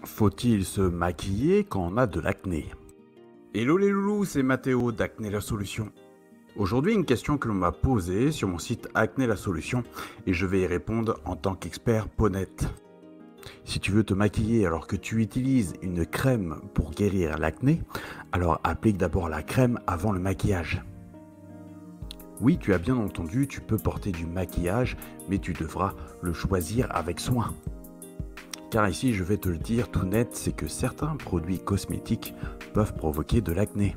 Faut-il se maquiller quand on a de l'acné? Hello les loulous, c'est Mathéo d'Acné la Solution. Aujourd'hui, une question que l'on m'a posée sur mon site Acné la Solution et je vais y répondre en tant qu'expert peau nette. Si tu veux te maquiller alors que tu utilises une crème pour guérir l'acné, alors applique d'abord la crème avant le maquillage. Oui, tu as bien entendu, tu peux porter du maquillage, mais tu devras le choisir avec soin. Car ici, je vais te le dire tout net, c'est que certains produits cosmétiques peuvent provoquer de l'acné.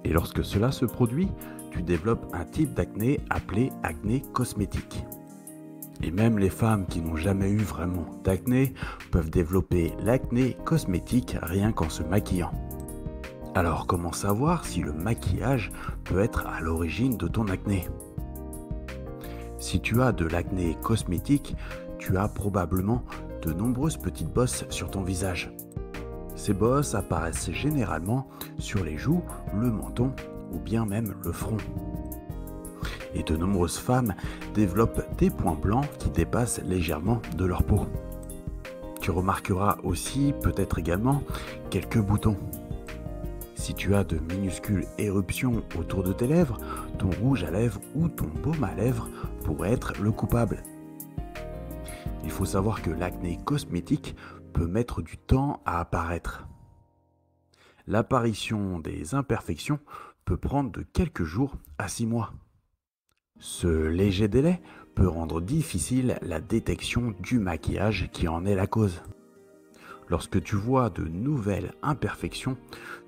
Et lorsque cela se produit, tu développes un type d'acné appelé acné cosmétique. Et même les femmes qui n'ont jamais eu vraiment d'acné peuvent développer l'acné cosmétique rien qu'en se maquillant. Alors comment savoir si le maquillage peut être à l'origine de ton acné? Si tu as de l'acné cosmétique, tu as probablement de nombreuses petites bosses sur ton visage. Ces bosses apparaissent généralement sur les joues, le menton ou bien même le front. Et de nombreuses femmes développent des points blancs qui dépassent légèrement de leur peau. Tu remarqueras aussi peut-être également quelques boutons. Si tu as de minuscules éruptions autour de tes lèvres, ton rouge à lèvres ou ton baume à lèvres pourrait être le coupable. Il faut savoir que l'acné cosmétique peut mettre du temps à apparaître. L'apparition des imperfections peut prendre de quelques jours à 6 mois. Ce léger délai peut rendre difficile la détection du maquillage qui en est la cause. Lorsque tu vois de nouvelles imperfections,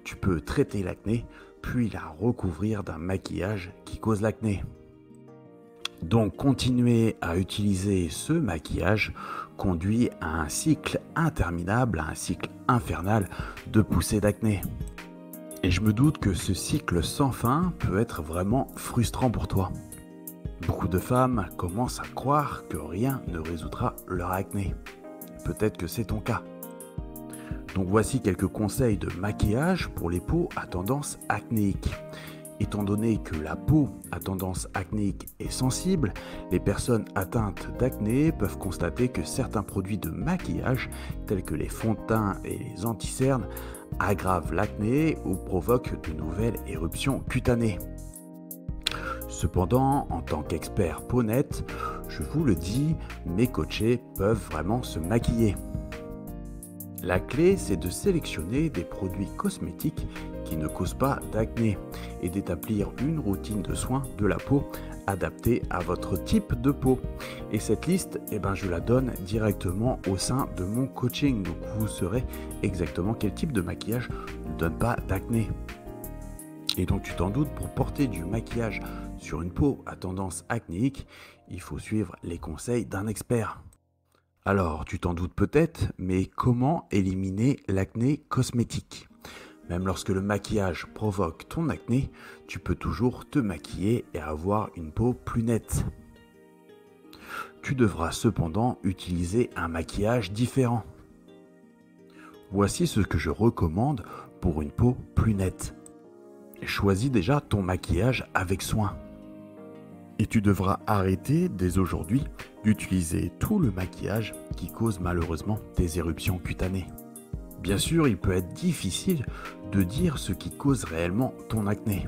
tu peux traiter l'acné puis la recouvrir d'un maquillage qui cause l'acné. Donc continuer à utiliser ce maquillage conduit à un cycle interminable, à un cycle infernal de poussées d'acné. Et je me doute que ce cycle sans fin peut être vraiment frustrant pour toi. Beaucoup de femmes commencent à croire que rien ne résoudra leur acné. Peut-être que c'est ton cas. Donc voici quelques conseils de maquillage pour les peaux à tendance acnéique. Étant donné que la peau à tendance acnéique est sensible, les personnes atteintes d'acné peuvent constater que certains produits de maquillage, tels que les fonds de teint et les anti-cernes, aggravent l'acné ou provoquent de nouvelles éruptions cutanées. Cependant, en tant qu'expert peau nette, je vous le dis, mes coachés peuvent vraiment se maquiller. La clé, c'est de sélectionner des produits cosmétiques qui ne causent pas d'acné et d'établir une routine de soins de la peau adaptée à votre type de peau. Et cette liste, je la donne directement au sein de mon coaching. Donc vous saurez exactement quel type de maquillage ne donne pas d'acné. Et donc tu t'en doutes, pour porter du maquillage sur une peau à tendance acnéique, il faut suivre les conseils d'un expert. Alors, tu t'en doutes peut-être, mais comment éliminer l'acné cosmétique? Même lorsque le maquillage provoque ton acné, tu peux toujours te maquiller et avoir une peau plus nette. Tu devras cependant utiliser un maquillage différent. Voici ce que je recommande pour une peau plus nette. Choisis déjà ton maquillage avec soin. Et tu devras arrêter dès aujourd'hui d'utiliser tout le maquillage qui cause malheureusement des éruptions cutanées. Bien sûr, il peut être difficile de dire ce qui cause réellement ton acné.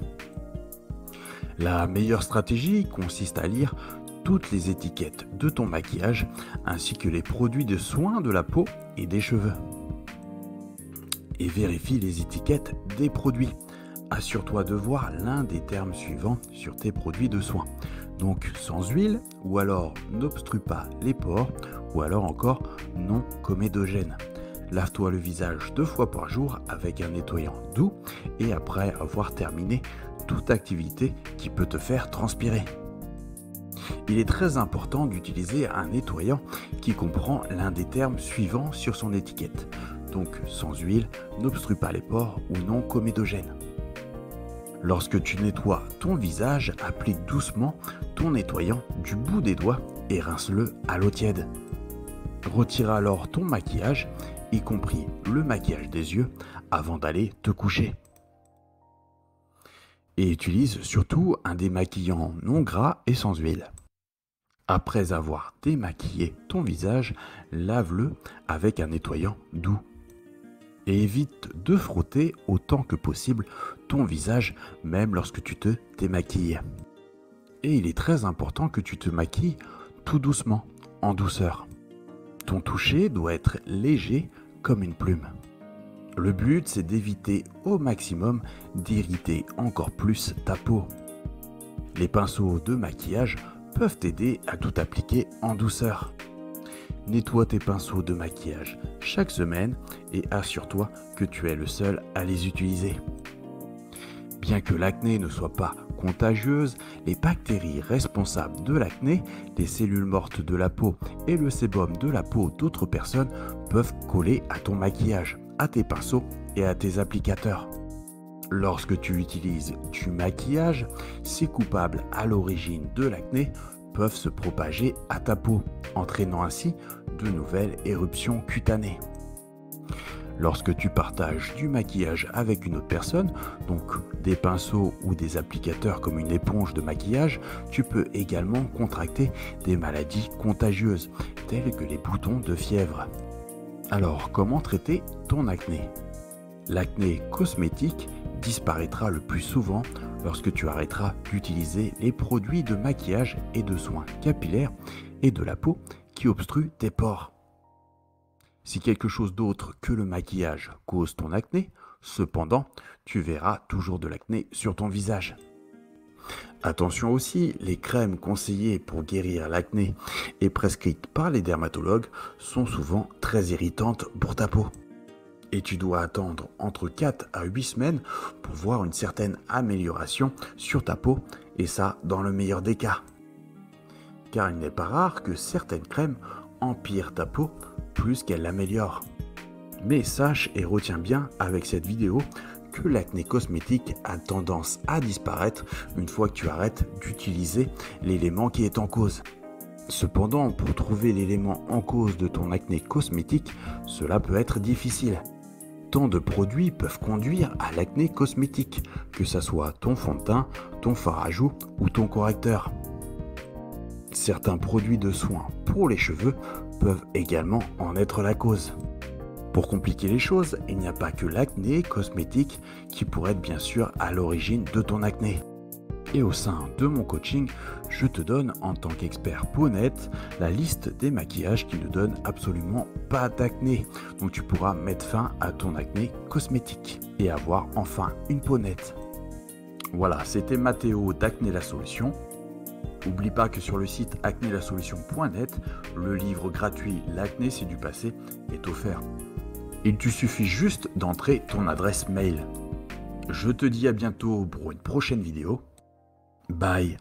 La meilleure stratégie consiste à lire toutes les étiquettes de ton maquillage ainsi que les produits de soins de la peau et des cheveux. Et vérifie les étiquettes des produits. Assure-toi de voir l'un des termes suivants sur tes produits de soins. Donc sans huile, ou alors n'obstrue pas les pores, ou alors encore non comédogène. Lave-toi le visage 2 fois par jour avec un nettoyant doux et après avoir terminé toute activité qui peut te faire transpirer. Il est très important d'utiliser un nettoyant qui comprend l'un des termes suivants sur son étiquette. Donc sans huile, n'obstrue pas les pores ou non comédogène. Lorsque tu nettoies ton visage, applique doucement ton nettoyant du bout des doigts et rince-le à l'eau tiède. Retire alors ton maquillage, y compris le maquillage des yeux, avant d'aller te coucher. Et utilise surtout un démaquillant non gras et sans huile. Après avoir démaquillé ton visage, lave-le avec un nettoyant doux. Et évite de frotter autant que possible ton visage, même lorsque tu te démaquilles. Et il est très important que tu te maquilles tout doucement, en douceur. Ton toucher doit être léger comme une plume. Le but, c'est d'éviter au maximum d'irriter encore plus ta peau. Les pinceaux de maquillage peuvent t'aider à tout appliquer en douceur. Nettoie tes pinceaux de maquillage chaque semaine et assure-toi que tu es le seul à les utiliser. Bien que l'acné ne soit pas contagieuse, les bactéries responsables de l'acné, les cellules mortes de la peau et le sébum de la peau d'autres personnes peuvent coller à ton maquillage, à tes pinceaux et à tes applicateurs. Lorsque tu utilises du maquillage, ces coupables à l'origine de l'acné peuvent se propager à ta peau, entraînant ainsi de nouvelles éruptions cutanées. Lorsque tu partages du maquillage avec une autre personne, donc des pinceaux ou des applicateurs comme une éponge de maquillage, tu peux également contracter des maladies contagieuses, telles que les boutons de fièvre. Alors, comment traiter ton acné? L'acné cosmétique disparaîtra le plus souvent lorsque tu arrêteras d'utiliser les produits de maquillage et de soins capillaires et de la peau qui obstruent tes pores. Si quelque chose d'autre que le maquillage cause ton acné, cependant, tu verras toujours de l'acné sur ton visage. Attention aussi, les crèmes conseillées pour guérir l'acné et prescrites par les dermatologues sont souvent très irritantes pour ta peau. Et tu dois attendre entre 4 à 8 semaines pour voir une certaine amélioration sur ta peau, et ça dans le meilleur des cas. Car il n'est pas rare que certaines crèmes empirent ta peau plus qu'elles l'améliorent. Mais sache et retiens bien avec cette vidéo que l'acné cosmétique a tendance à disparaître une fois que tu arrêtes d'utiliser l'élément qui est en cause. Cependant, pour trouver l'élément en cause de ton acné cosmétique, cela peut être difficile. Tant de produits peuvent conduire à l'acné cosmétique, que ce soit ton fond de teint, ton fard à joues ou ton correcteur. Certains produits de soins pour les cheveux peuvent également en être la cause. Pour compliquer les choses, il n'y a pas que l'acné cosmétique qui pourrait être bien sûr à l'origine de ton acné. Et au sein de mon coaching, je te donne en tant qu'expert peau nette la liste des maquillages qui ne donnent absolument pas d'acné. Donc tu pourras mettre fin à ton acné cosmétique et avoir enfin une peau nette. Voilà, c'était Mathéo d'Acné la Solution. N'oublie pas que sur le site acnélasolution.net, le livre gratuit L'acné c'est du passé est offert. Il te suffit juste d'entrer ton adresse mail. Je te dis à bientôt pour une prochaine vidéo. Bye.